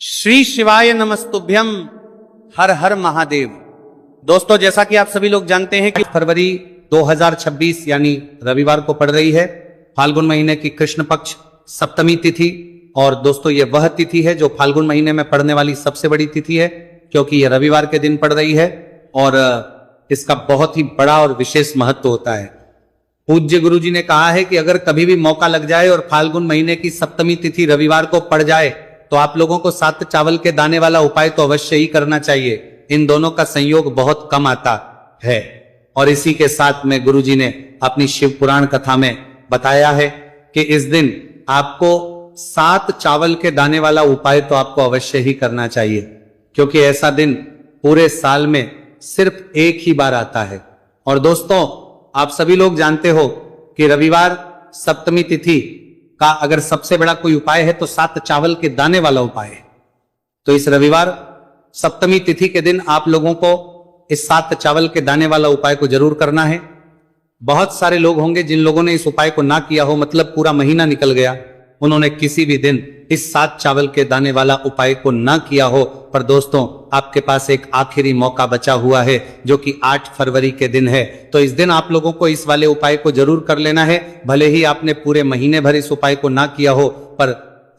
श्री शिवाय नमस्तुभ्यम। हर हर महादेव। दोस्तों, जैसा कि आप सभी लोग जानते हैं कि फरवरी 2026 यानी रविवार को पड़ रही है फाल्गुन महीने की कृष्ण पक्ष सप्तमी तिथि। और दोस्तों, ये वह तिथि है जो फाल्गुन महीने में पड़ने वाली सबसे बड़ी तिथि है, क्योंकि यह रविवार के दिन पड़ रही है और इसका बहुत ही बड़ा और विशेष महत्व होता है। पूज्य गुरु जी ने कहा है कि अगर कभी भी मौका लग जाए और फाल्गुन महीने की सप्तमी तिथि रविवार को पड़ जाए तो आप लोगों को 7 चावल के दाने वाला उपाय तो अवश्य ही करना चाहिए। इन दोनों का संयोग बहुत कम आता है। और इसी के साथ में गुरु जी ने अपनी शिव पुराण कथा में बताया है कि इस दिन आपको 7 चावल के दाने वाला उपाय तो आपको अवश्य ही करना चाहिए, क्योंकि ऐसा दिन पूरे साल में सिर्फ एक ही बार आता है। और दोस्तों, आप सभी लोग जानते हो कि रविवार सप्तमी तिथि का अगर सबसे बड़ा कोई उपाय है तो 7 चावल के दाने वाला उपाय है। तो इस रविवार सप्तमी तिथि के दिन आप लोगों को इस 7 चावल के दाने वाला उपाय को जरूर करना है। बहुत सारे लोग होंगे जिन लोगों ने इस उपाय को ना किया हो, मतलब पूरा महीना निकल गया, उन्होंने किसी भी दिन इस 7 चावल के दाने वाला उपाय को ना किया हो। पर दोस्तों, आपके पास एक आखिरी मौका बचा हुआ है जो कि 8 फरवरी के दिन है। तो इस दिन आप लोगों को इस वाले उपाय को जरूर कर लेना है। भले ही आपने पूरे महीने भर इस उपाय को ना किया हो, पर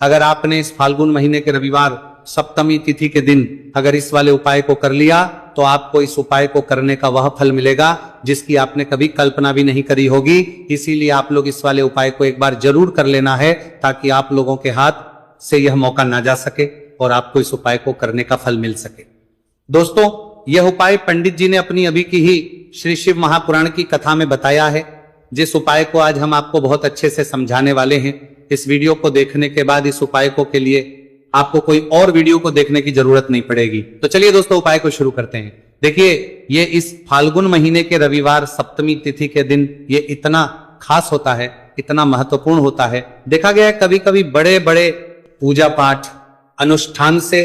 अगर आपने इस फाल्गुन महीने के रविवार सप्तमी तिथि के दिन अगर इस वाले उपाय को कर लिया तो आपको इस उपाय को करने का वह फल मिलेगा जिसकी आपने कभी कल्पना भी नहीं करी होगी। इसीलिए आप लोग इस वाले उपाय को एक बार जरूर कर लेना है, ताकि आप लोगों के हाथ से यह मौका ना जा सके और आपको इस उपाय को करने का फल मिल सके। दोस्तों, यह उपाय पंडित जी ने अपनी अभी की ही श्री शिव महापुराण की कथा में बताया है, जिस उपाय को आज हम आपको बहुत अच्छे से समझाने वाले हैं। इस वीडियो को देखने के बाद इस उपाय को के लिए आपको कोई और वीडियो को देखने की जरूरत नहीं पड़ेगी। तो चलिए दोस्तों, उपाय को शुरू करते हैं। देखिए, ये इस फाल्गुन महीने के रविवार सप्तमी तिथि के दिन ये इतना खास होता है, इतना महत्वपूर्ण होता है। देखा गया है कभी कभी बड़े बड़े पूजा पाठ अनुष्ठान से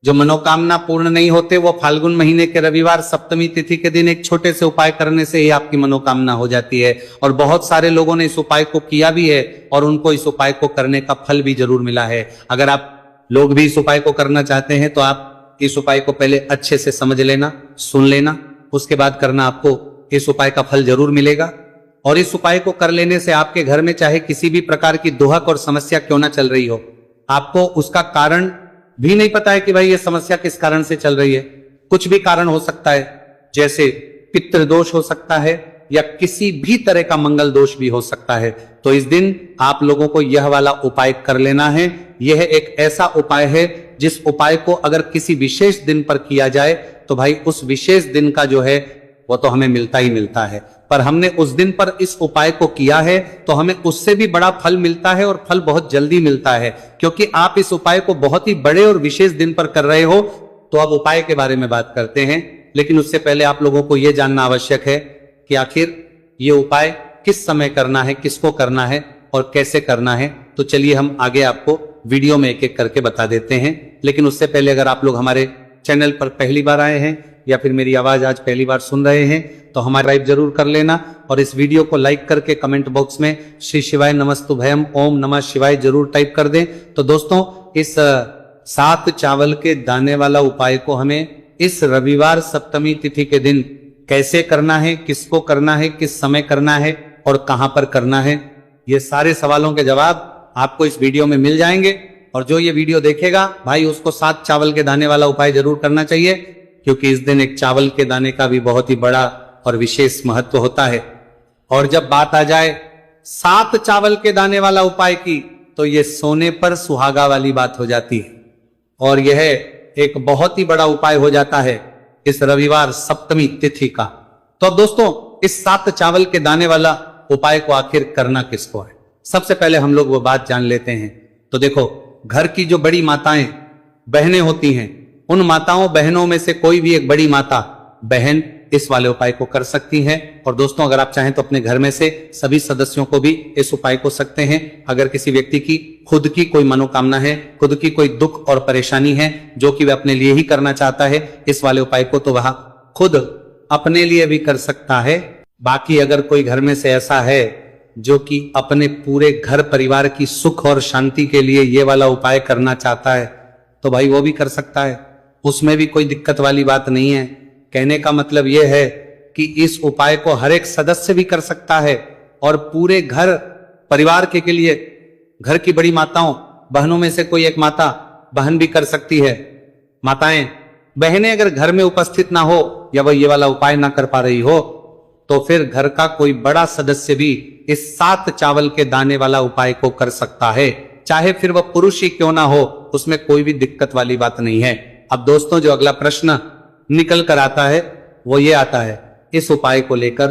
जो मनोकामना पूर्ण नहीं होते, वो फाल्गुन महीने के रविवार सप्तमी तिथि के दिन एक छोटे से उपाय करने से ही आपकी मनोकामना हो जाती है। और बहुत सारे लोगों ने इस उपाय को किया भी है और उनको इस उपाय को करने का फल भी जरूर मिला है। अगर आप लोग भी इस उपाय को करना चाहते हैं तो आप इस उपाय को पहले अच्छे से समझ लेना, सुन लेना, उसके बाद करना, आपको इस उपाय का फल जरूर मिलेगा। और इस उपाय को कर लेने से आपके घर में चाहे किसी भी प्रकार की दुहक और समस्या क्यों ना चल रही हो, आपको उसका कारण भी नहीं पता है कि भाई ये समस्या किस कारण से चल रही है। कुछ भी कारण हो सकता है, जैसे पितृ दोष हो सकता है या किसी भी तरह का मंगल दोष भी हो सकता है। तो इस दिन आप लोगों को यह वाला उपाय कर लेना है। यह एक ऐसा उपाय है जिस उपाय को अगर किसी विशेष दिन पर किया जाए तो भाई उस विशेष दिन का जो है वो तो हमें मिलता ही मिलता है। पर हमने उस दिन पर इस उपाय को किया है तो हमें उससे भी बड़ा फल मिलता है, और फल बहुत जल्दी मिलता है, क्योंकि आप इस उपाय को बहुत ही बड़े और विशेष दिन पर कर रहे हो। तो अब उपाय के बारे में बात करते हैं, लेकिन उससे पहले आप लोगों को यह जानना आवश्यक है कि आखिर ये उपाय किस समय करना है, किसको करना है और कैसे करना है। तो चलिए हम आगे आपको वीडियो में एक एक करके बता देते हैं। लेकिन उससे पहले अगर आप लोग हमारे चैनल पर पहली बार आए हैं या फिर मेरी आवाज आज पहली बार सुन रहे हैं तो हमारा लाइक जरूर कर लेना, और इस वीडियो को लाइक करके कमेंट बॉक्स में श्री शिवाय नमस्तुभयम ओम नमः शिवाय जरूर टाइप कर दें। तो दोस्तों, इस 7 चावल के दाने वाला उपाय को हमें इस रविवार सप्तमी तिथि के दिन कैसे करना है, किसको करना है, किस समय करना है और कहां पर करना है, ये सारे सवालों के जवाब आपको इस वीडियो में मिल जाएंगे। और जो ये वीडियो देखेगा भाई, उसको 7 चावल के दाने वाला उपाय जरूर करना चाहिए, क्योंकि इस दिन एक चावल के दाने का भी बहुत ही बड़ा और विशेष महत्व होता है। और जब बात आ जाए 7 चावल के दाने वाला उपाय की, तो ये सोने पर सुहागा वाली बात हो जाती है, और यह एक बहुत ही बड़ा उपाय हो जाता है इस रविवार सप्तमी तिथि का। तो अब दोस्तों, इस 7 चावल के दाने वाला उपाय को आखिर करना किसको है, सबसे पहले हम लोग वो बात जान लेते हैं। तो देखो, घर की जो बड़ी माताएं बहनें होती हैं, उन माताओं बहनों में से कोई भी एक बड़ी माता बहन इस वाले उपाय को कर सकती है। और दोस्तों, अगर आप चाहें तो अपने घर में से सभी सदस्यों को भी इस उपाय को सकते हैं। अगर किसी व्यक्ति की खुद की कोई मनोकामना है, खुद की कोई दुख और परेशानी है जो कि वह अपने लिए ही करना चाहता है इस वाले उपाय को, तो वह खुद अपने लिए भी कर सकता है। बाकी अगर कोई घर में से ऐसा है जो कि अपने पूरे घर परिवार की सुख और शांति के लिए ये वाला उपाय करना चाहता है, तो भाई वो भी कर सकता है, उसमें भी कोई दिक्कत वाली बात नहीं है। कहने का मतलब यह है कि इस उपाय को हर एक सदस्य भी कर सकता है और पूरे घर परिवार के लिए, घर की बड़ी माताओं बहनों में से कोई एक माता बहन भी कर सकती है। माताएं बहनें अगर घर में उपस्थित ना हो या वह ये वाला उपाय ना कर पा रही हो तो फिर घर का कोई बड़ा सदस्य भी इस 7 चावल के दाने वाला उपाय को कर सकता है, चाहे फिर वह पुरुष ही क्यों ना हो, उसमें कोई भी दिक्कत वाली बात नहीं है। अब दोस्तों जो अगला प्रश्न निकल कर आता है वो ये आता है इस उपाय को लेकर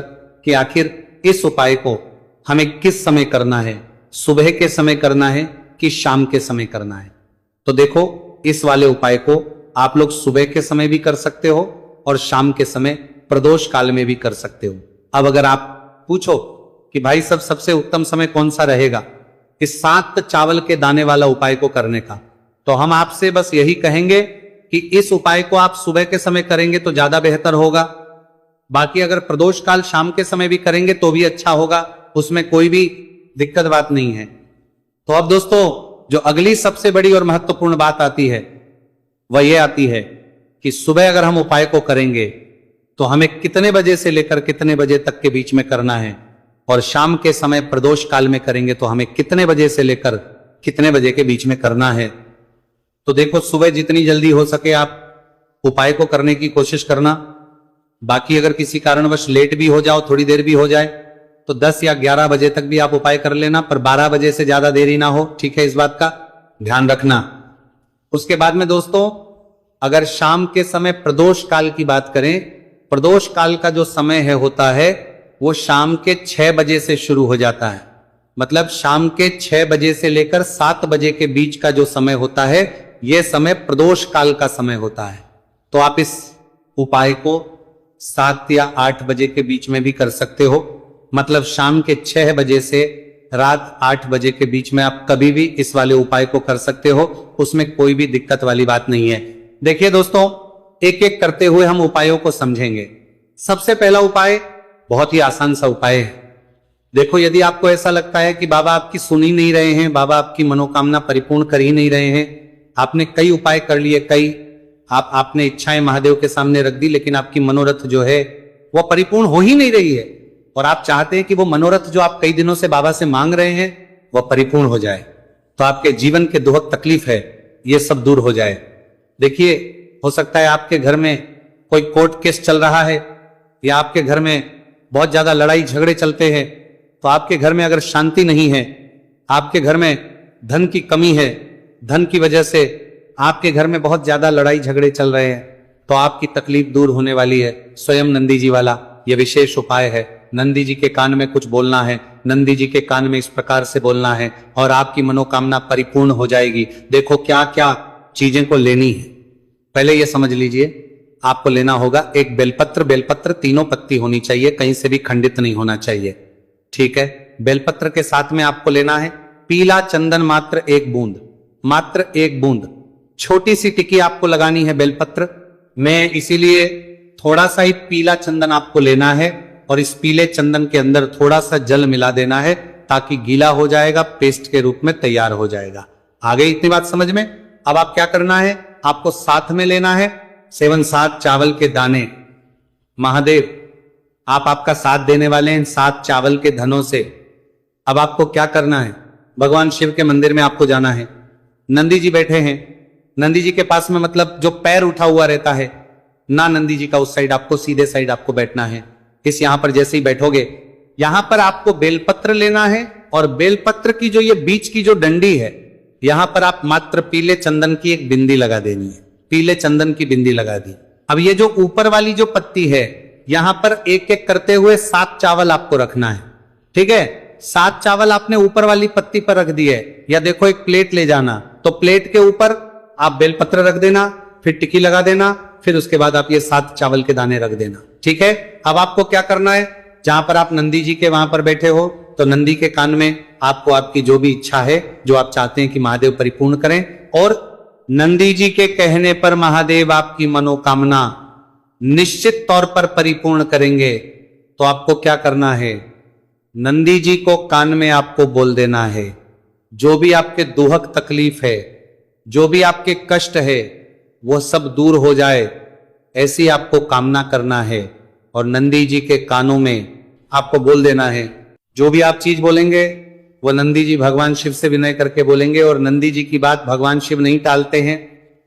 कि आखिर इस उपाय को हमें किस समय करना है, सुबह के समय करना है कि शाम के समय करना है। तो देखो इस वाले उपाय को आप लोग सुबह के समय भी कर सकते हो और शाम के समय प्रदोष काल में भी कर सकते हो। अब अगर आप पूछो कि भाई सबसे उत्तम समय कौन सा रहेगा इस 7 चावल के दाने वाला उपाय को करने का, तो हम आपसे बस यही कहेंगे कि इस उपाय को आप सुबह के समय करेंगे तो ज्यादा बेहतर होगा। बाकी अगर प्रदोष काल शाम के समय भी करेंगे तो भी अच्छा होगा, उसमें कोई भी दिक्कत बात नहीं है। तो अब दोस्तों जो अगली सबसे बड़ी और महत्वपूर्ण बात आती है वह यह आती है कि सुबह अगर हम उपाय को करेंगे तो हमें कितने बजे से लेकर कितने बजे तक के बीच में करना है, और शाम के समय प्रदोष काल में करेंगे तो हमें कितने बजे से लेकर कितने बजे के बीच में करना है। तो देखो सुबह जितनी जल्दी हो सके आप उपाय को करने की कोशिश करना। बाकी अगर किसी कारणवश लेट भी हो जाओ, थोड़ी देर भी हो जाए, तो 10 या 11 बजे तक भी आप उपाय कर लेना, पर 12 बजे से ज्यादा देरी ना हो, ठीक है, इस बात का ध्यान रखना। उसके बाद में दोस्तों अगर शाम के समय प्रदोष काल की बात करें, प्रदोष काल का जो समय है होता है वो शाम के 6 बजे से शुरू हो जाता है। मतलब शाम के 6 बजे से लेकर 7 बजे के बीच का जो समय होता है यह समय प्रदोष काल का समय होता है। तो आप इस उपाय को 7 या 8 बजे के बीच में भी कर सकते हो। मतलब शाम के 6 बजे से रात 8 बजे के बीच में आप कभी भी इस वाले उपाय को कर सकते हो, उसमें कोई भी दिक्कत वाली बात नहीं है। देखिए दोस्तों एक एक करते हुए हम उपायों को समझेंगे। सबसे पहला उपाय बहुत ही आसान सा उपाय है। देखो यदि आपको ऐसा लगता है कि बाबा आपकी सुन ही नहीं रहे हैं, बाबा आपकी मनोकामना परिपूर्ण कर ही नहीं रहे हैं, आपने कई उपाय कर लिए, कई आपने इच्छाएं महादेव के सामने रख दी, लेकिन आपकी मनोरथ जो है वह परिपूर्ण हो ही नहीं रही है, और आप चाहते हैं कि वो मनोरथ जो आप कई दिनों से बाबा से मांग रहे हैं वह परिपूर्ण हो जाए, तो आपके जीवन के दुख तकलीफ है ये सब दूर हो जाए। देखिए हो सकता है आपके घर में कोई कोर्ट केस चल रहा है या आपके घर में बहुत ज्यादा लड़ाई झगड़े चलते हैं, तो आपके घर में अगर शांति नहीं है, आपके घर में धन की कमी है, धन की वजह से आपके घर में बहुत ज्यादा लड़ाई झगड़े चल रहे हैं, तो आपकी तकलीफ दूर होने वाली है। स्वयं नंदी जी वाला यह विशेष उपाय है। नंदी जी के कान में कुछ बोलना है, नंदी जी के कान में इस प्रकार से बोलना है और आपकी मनोकामना परिपूर्ण हो जाएगी। देखो क्या क्या चीजें को लेनी है, पहले यह समझ लीजिए। आपको लेना होगा एक बेलपत्र, बेलपत्र 3 पत्ती होनी चाहिए, कहीं से भी खंडित नहीं होना चाहिए, ठीक है। बेलपत्र के साथ में आपको लेना है पीला चंदन मात्र 1 बूंद, मात्र 1 बूंद। छोटी सी टिक्की आपको लगानी है बेलपत्र में, इसीलिए थोड़ा सा ही पीला चंदन आपको लेना है और इस पीले चंदन के अंदर थोड़ा सा जल मिला देना है ताकि गीला हो जाएगा, पेस्ट के रूप में तैयार हो जाएगा। आ गई इतनी बात समझ में। अब आप क्या करना है, आपको साथ में लेना है 7 चावल के दाने। महादेव आप आपका साथ देने वाले हैं 7 चावल के धनों से। अब आपको क्या करना है, भगवान शिव के मंदिर में आपको जाना है। नंदी जी बैठे हैं, नंदी जी के पास में मतलब जो पैर उठा हुआ रहता है ना नंदी जी का, उस साइड आपको सीधे साइड आपको बैठना है। इस यहां पर जैसे ही बैठोगे यहां पर आपको बेलपत्र लेना है और बेलपत्र की जो ये बीच की जो डंडी है यहां पर आप मात्र पीले चंदन की एक बिंदी लगा देनी है, पीले चंदन की बिंदी लगा दी। अब ये जो ऊपर वाली जो पत्ती है यहां पर एक एक करते हुए 7 चावल आपको रखना है, ठीक है। 7 चावल आपने ऊपर वाली पत्ती पर रख दिए, या देखो एक प्लेट ले जाना, तो प्लेट के ऊपर आप बेलपत्र रख देना, फिर टिक्की लगा देना, फिर उसके बाद आप ये 7 चावल के दाने रख देना, ठीक है। अब आपको क्या करना है, जहां पर आप नंदी जी के वहां पर बैठे हो तो नंदी के कान में आपको आपकी जो भी इच्छा है, जो आप चाहते हैं कि महादेव परिपूर्ण करें, और नंदी जी के कहने पर महादेव आपकी मनोकामना निश्चित तौर पर परिपूर्ण करेंगे। तो आपको क्या करना है, नंदी जी को कान में आपको बोल देना है जो भी आपके दुहक तकलीफ है जो भी आपके कष्ट है वो सब दूर हो जाए, ऐसी आपको कामना करना है। और नंदी जी के कानों में आपको बोल देना है। जो भी आप चीज बोलेंगे वो नंदी जी भगवान शिव से विनय करके बोलेंगे, और नंदी जी की बात भगवान शिव नहीं टालते हैं।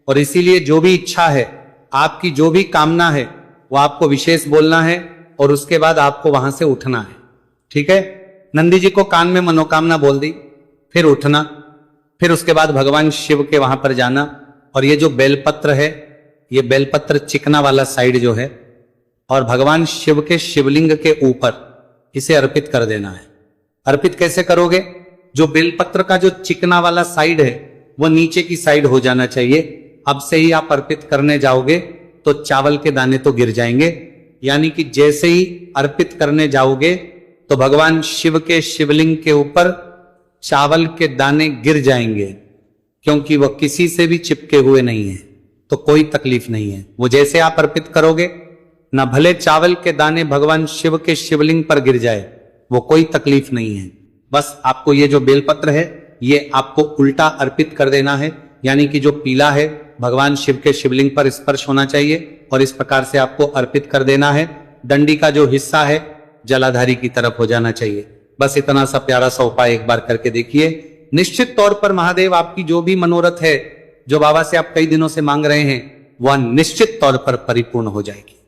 और इसीलिए जो भी इच्छा है, आपकी जो भी कामना है, वो आपको विशेष बोलना है और उसके बाद आपको वहां से उठना है। ठीक है? नंदी जी को कान में मनोकामना बोल दी, फिर उठना, फिर उसके बाद भगवान शिव के वहां पर जाना। और ये जो बेलपत्र है, ये बेलपत्र चिकना वाला साइड जो है, और भगवान शिव के शिवलिंग के ऊपर इसे अर्पित कर देना है। अर्पित कैसे करोगे? जो बेलपत्र का जो चिकना वाला साइड है वो नीचे की साइड हो जाना चाहिए। अब से ही आप अर्पित करने जाओगे तो चावल के दाने तो गिर जाएंगे, यानी कि जैसे ही अर्पित करने जाओगे तो भगवान शिव के शिवलिंग के ऊपर चावल के दाने गिर जाएंगे, क्योंकि वह किसी से भी चिपके हुए नहीं है, तो कोई तकलीफ नहीं है। वो जैसे आप अर्पित करोगे ना, भले चावल के दाने भगवान शिव के शिवलिंग पर गिर जाए, वो कोई तकलीफ नहीं है। बस आपको ये जो बेलपत्र है ये आपको उल्टा अर्पित कर देना है, यानी कि जो पीला है भगवान शिव के शिवलिंग पर स्पर्श होना चाहिए और इस प्रकार से आपको अर्पित कर देना है। डंडी का जो हिस्सा है जलाधारी की तरफ हो जाना चाहिए। बस इतना सा प्यारा सा उपाय एक बार करके देखिए। निश्चित तौर पर महादेव आपकी जो भी मनोरथ है, जो बाबा से आप कई दिनों से मांग रहे हैं, वह निश्चित तौर पर परिपूर्ण हो जाएगी।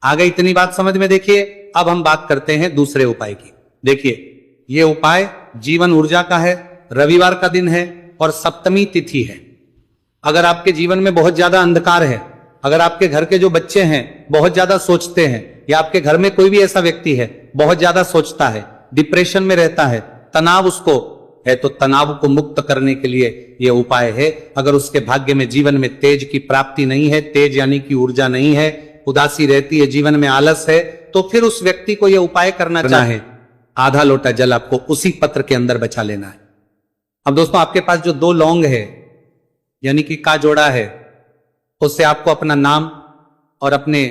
आगे इतनी बात समझ में। देखिए अब हम बात करते हैं दूसरे उपाय की। देखिए ये उपाय जीवन ऊर्जा का है, रविवार का दिन है और सप्तमी तिथि है। अगर आपके जीवन में बहुत ज्यादा अंधकार है, अगर आपके घर के जो बच्चे हैं बहुत ज्यादा सोचते हैं, या आपके घर में कोई भी ऐसा व्यक्ति है बहुत ज्यादा सोचता है, डिप्रेशन में रहता है, तनाव उसको है, तो तनाव को मुक्त करने के लिए यह उपाय है। अगर उसके भाग्य में जीवन में तेज की प्राप्ति नहीं है, तेज यानी कि ऊर्जा नहीं है, उदासी रहती है, जीवन में आलस है, तो फिर उस व्यक्ति को यह उपाय करना चाहे, आधा लोटा जल आपको उसी पत्र के अंदर बचा लेना है। अब दोस्तों आपके पास जो 2 लौंग है यानी कि का जोड़ा है, उससे आपको अपना नाम और अपने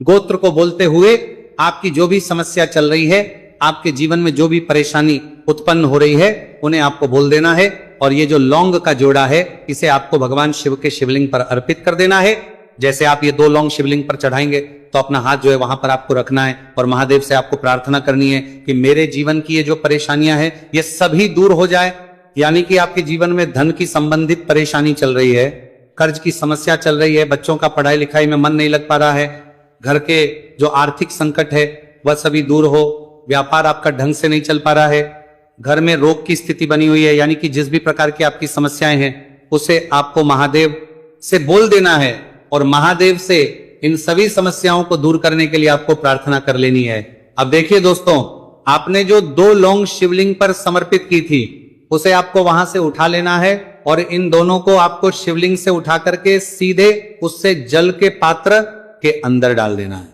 गोत्र को बोलते हुए आपकी जो भी समस्या चल रही है, आपके जीवन में जो भी परेशानी उत्पन्न हो रही है, उन्हें आपको बोल देना है। और ये जो लौंग का जोड़ा है इसे आपको भगवान शिव के शिवलिंग पर अर्पित कर देना है। जैसे आप ये 2 लौंग शिवलिंग पर चढ़ाएंगे तो अपना हाथ जो है वहां पर आपको रखना है और महादेव से आपको प्रार्थना करनी है कि मेरे जीवन की ये जो परेशानियां हैं ये सभी दूर हो जाए। यानी कि आपके जीवन में धन की संबंधित परेशानी चल रही है, कर्ज की समस्या चल रही है, बच्चों का पढ़ाई लिखाई में मन नहीं लग पा रहा है, घर के जो आर्थिक संकट है वह सभी दूर हो, व्यापार आपका ढंग से नहीं चल पा रहा है, घर में रोग की स्थिति बनी हुई है, यानी कि जिस भी प्रकार की आपकी समस्याएं हैं उसे आपको महादेव से बोल देना है और महादेव से इन सभी समस्याओं को दूर करने के लिए आपको प्रार्थना कर लेनी है। अब देखिए दोस्तों, आपने जो 2 लौंग शिवलिंग पर समर्पित की थी उसे आपको वहां से उठा लेना है और इन दोनों को आपको शिवलिंग से उठा करके सीधे उससे जल के पात्र के अंदर डाल देना है।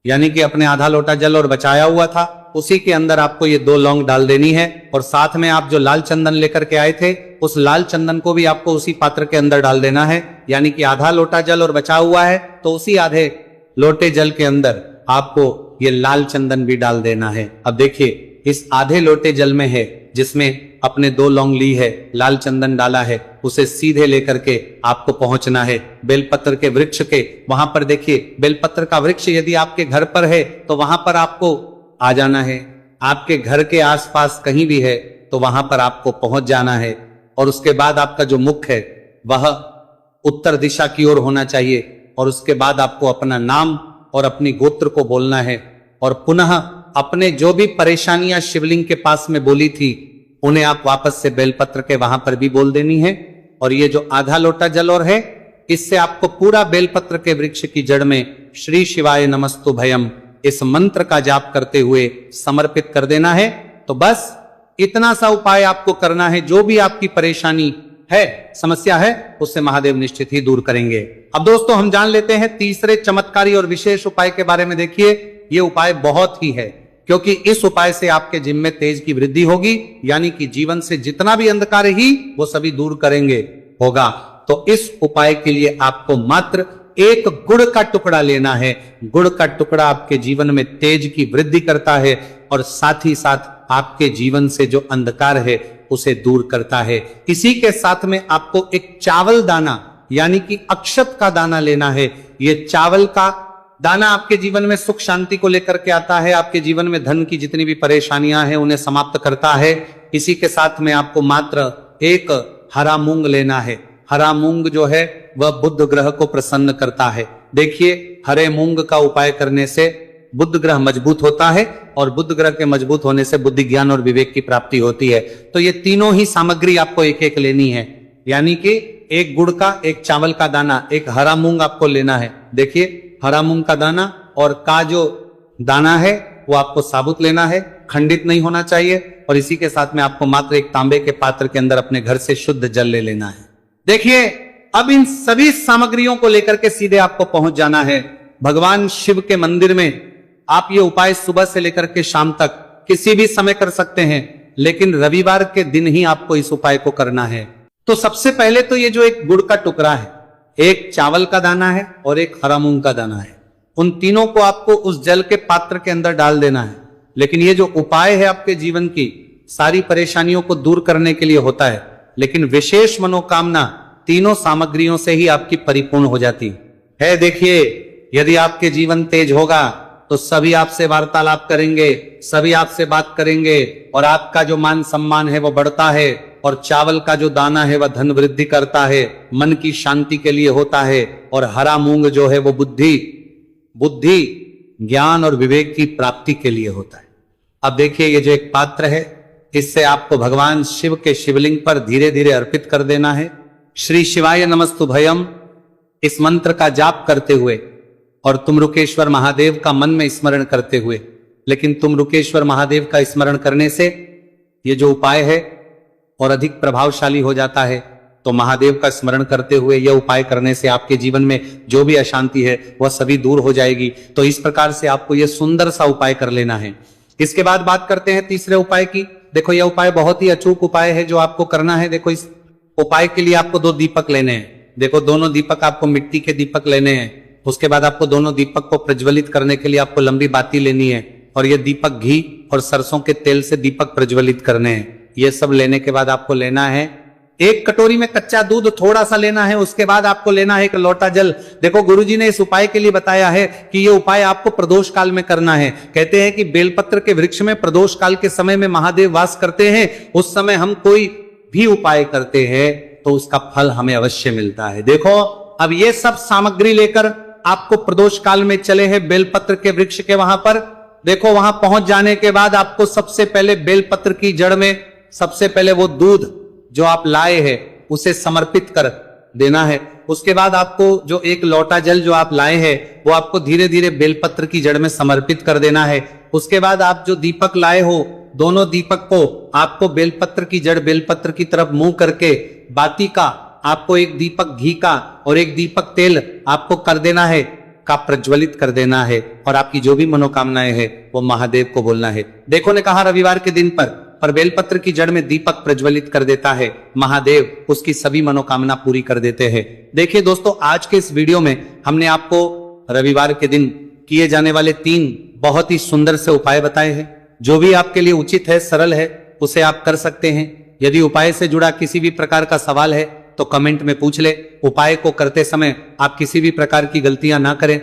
यानी कि अपने आधा लोटा जल और बचाया हुआ था उसी के अंदर आपको ये 2 लौंग डाल देनी है, और साथ में आप जो लाल चंदन लेकर के आए थे उस लाल चंदन को भी आपको उसी पात्र के अंदर डाल देना है। यानी कि आधा लोटा जल और बचा हुआ है तो उसी आधे लोटे जल के अंदर आपको ये लाल चंदन भी डाल देना है। अब देखिए इस आधे लोटे जल में है जिसमें अपने 2 लौंग ली है, लाल चंदन डाला है, उसे सीधे लेकर के आपको पहुंचना है बेलपत्र के वृक्ष के वहां पर। देखिए बेलपत्र का वृक्ष यदि आपके घर पर है तो वहां पर आपको आ जाना है, आपके घर के आसपास कहीं भी है तो वहां पर आपको पहुंच जाना है। और उसके बाद आपका जो मुख है वह उत्तर दिशा की ओर होना चाहिए और उसके बाद आपको अपना नाम और अपनी गोत्र को बोलना है और पुनः अपने जो भी परेशानियां शिवलिंग के पास में बोली थी उन्हें आप वापस से बेलपत्र के वहां पर भी बोल देनी है। और ये जो आधा लोटा जल और है इससे आपको पूरा बेलपत्र के वृक्ष की जड़ में श्री शिवाय नमस्तु भयम इस मंत्र का जाप करते हुए समर्पित कर देना है। तो बस इतना सा उपाय आपको करना है, जो भी आपकी परेशानी है, समस्या है, उससे महादेव निश्चित ही दूर करेंगे। अब दोस्तों हम जान लेते हैं तीसरे चमत्कारी और विशेष उपाय के बारे में। देखिए ये उपाय बहुत ही है, क्योंकि इस उपाय से आपके जिम में तेज की वृद्धि होगी, यानी कि जीवन से जितना भी अंधकार ही वो सभी दूर करेंगे होगा। तो इस उपाय के लिए आपको मात्र 1 गुड़ का टुकड़ा लेना है। गुड़ का टुकड़ा आपके जीवन में तेज की वृद्धि करता है और साथ ही साथ आपके जीवन से जो अंधकार है उसे दूर करता है। इसी के साथ में आपको एक चावल दाना यानी कि अक्षत का दाना लेना है। ये चावल का दाना आपके जीवन में सुख शांति को लेकर के आता है, आपके जीवन में धन की जितनी भी परेशानियां हैं उन्हें समाप्त करता है। इसी के साथ में आपको मात्र एक हरा मूंग लेना है। हरा मूंग जो है वह बुध ग्रह को प्रसन्न करता है। देखिए, हरे मूंग का उपाय करने से बुध ग्रह मजबूत होता है और बुध ग्रह के मजबूत होने से बुद्धि, ज्ञान और विवेक की प्राप्ति होती है। तो ये तीनों ही सामग्री आपको एक एक लेनी है, यानी कि एक गुड़ का, एक चावल का दाना, एक हरा मूंग आपको लेना है। देखिए, हरा मूंग का दाना और का जो दाना है वो आपको साबुत लेना है, खंडित नहीं होना चाहिए। और इसी के साथ में आपको मात्र एक तांबे के पात्र के अंदर अपने घर से शुद्ध जल ले लेना है। देखिए, अब इन सभी सामग्रियों को लेकर के सीधे आपको पहुंच जाना है भगवान शिव के मंदिर में। आप ये उपाय सुबह से लेकर के शाम तक किसी भी समय कर सकते हैं, लेकिन रविवार के दिन ही आपको इस उपाय को करना है। तो सबसे पहले तो ये जो एक गुड़ का टुकड़ा है, एक चावल का दाना है और एक हरा मूंग का दाना है, उन तीनों को आपको उस जल के पात्र के अंदर डाल देना है। लेकिन ये जो उपाय है आपके जीवन की सारी परेशानियों को दूर करने के लिए होता है, लेकिन विशेष मनोकामना तीनों सामग्रियों से ही आपकी परिपूर्ण हो जाती है। देखिए, यदि आपके जीवन तेज होगा तो सभी आपसे वार्तालाप करेंगे, सभी आपसे बात करेंगे और आपका जो मान सम्मान है वो बढ़ता है। और चावल का जो दाना है वह धन वृद्धि करता है, मन की शांति के लिए होता है। और हरा मूंग जो है वो बुद्धि, ज्ञान और विवेक की प्राप्ति के लिए होता है। अब देखिए, ये जो एक पात्र है, इससे आपको भगवान शिव के शिवलिंग पर धीरे धीरे अर्पित कर देना है। श्री शिवाय नमस्तुभयम इस मंत्र का जाप करते हुए और तुमरुकेश्वर महादेव का मन में स्मरण करते हुए। लेकिन तुमरुकेश्वर महादेव का स्मरण करने से ये जो उपाय है और अधिक प्रभावशाली हो जाता है। तो महादेव का स्मरण करते हुए यह उपाय करने से आपके जीवन में जो भी अशांति है वह सभी दूर हो जाएगी। तो इस प्रकार से आपको यह सुंदर सा उपाय कर लेना है। इसके बाद बात करते हैं तीसरे उपाय की। देखो, यह उपाय बहुत ही अचूक उपाय है जो आपको करना है। देखो, इस उपाय के लिए आपको 2 दीपक लेने हैं। देखो, दोनों दीपक आपको मिट्टी के दीपक लेने हैं। उसके बाद आपको दोनों दीपक को प्रज्वलित करने के लिए आपको लंबी बाती लेनी है और ये दीपक घी और सरसों के तेल से दीपक प्रज्वलित करने हैं। ये सब लेने के बाद आपको लेना है एक कटोरी में कच्चा दूध थोड़ा सा लेना है। उसके बाद आपको लेना है एक लोटा जल। देखो, गुरुजी ने इस उपाय के लिए बताया है कि ये उपाय आपको प्रदोष काल में करना है। कहते हैं कि बेलपत्र के वृक्ष में प्रदोष काल के समय में महादेव वास करते हैं। उस समय हम कोई भी उपाय करते हैं तो उसका फल हमें अवश्य मिलता है। देखो, अब ये सब सामग्री लेकर आपको प्रदोष काल में चले हैं बेलपत्र के वृक्ष के वहां पर। देखो, वहां पहुंच जाने के बाद आपको सबसे पहले बेलपत्र की जड़ में सबसे पहले वो दूध जो आप लाए हैं उसे समर्पित कर देना है। उसके बाद आपको जो एक लोटा जल जो आप लाए हैं वो आपको धीरे धीरे बेलपत्र की जड़ में समर्पित कर देना है। उसके बाद आप जो दीपक लाए हो, दोनों दीपक को आपको बेलपत्र की जड़, बेलपत्र की तरफ मुंह करके बाती का आपको एक दीपक घी का और एक दीपक तेल आपको कर देना है, का प्रज्वलित कर देना है। और आपकी जो भी मनोकामनाएं हैं वो महादेव को बोलना है। देखो ने कहा रविवार के दिन पर बेलपत्र की जड़ में दीपक प्रज्वलित कर देता है महादेव, उसकी सभी मनोकामना पूरी कर देते हैं। देखिए दोस्तों, आज के इस वीडियो में हमने आपको रविवार के दिन किए जाने वाले 3 बहुत ही सुंदर से उपाय बताए हैं। जो भी आपके लिए उचित है, सरल है, उसे आप कर सकते हैं। यदि उपाय से जुड़ा किसी भी प्रकार का सवाल है तो कमेंट में पूछ ले। उपाय को करते समय आप किसी भी प्रकार की गलतियां ना करें।